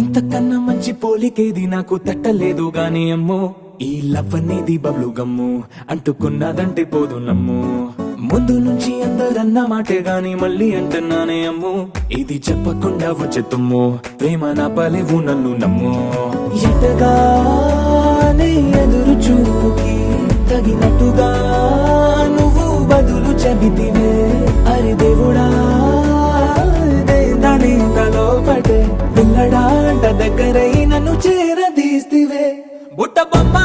ఇంతకన్నా మంచి పోలికేది నాకు తట్టలేదు గాని అమ్మో, ఈ లవ్ అనేది బబ్లు గమ్ము, అంటుకున్నదంటే పోదు నమ్ము. ముందు నుంచి అందరన్న మాటే గాని మళ్ళీ అంటున్నానే అమ్ము, ఇది చెప్పకుండా వచ్చే తుమ్ము, ప్రేమ నా పలేవు నన్ను నమ్ము. ఎటగానే ఎదురు చూపుకి తగినట్టుగా నువ్వు బదులు చెబితివే, అరే దేవుడా దాని తలో పడే పిల్లడాంట దగ్గరై నన్ను చేరదీస్తివే. బుట్ట బొమ్మ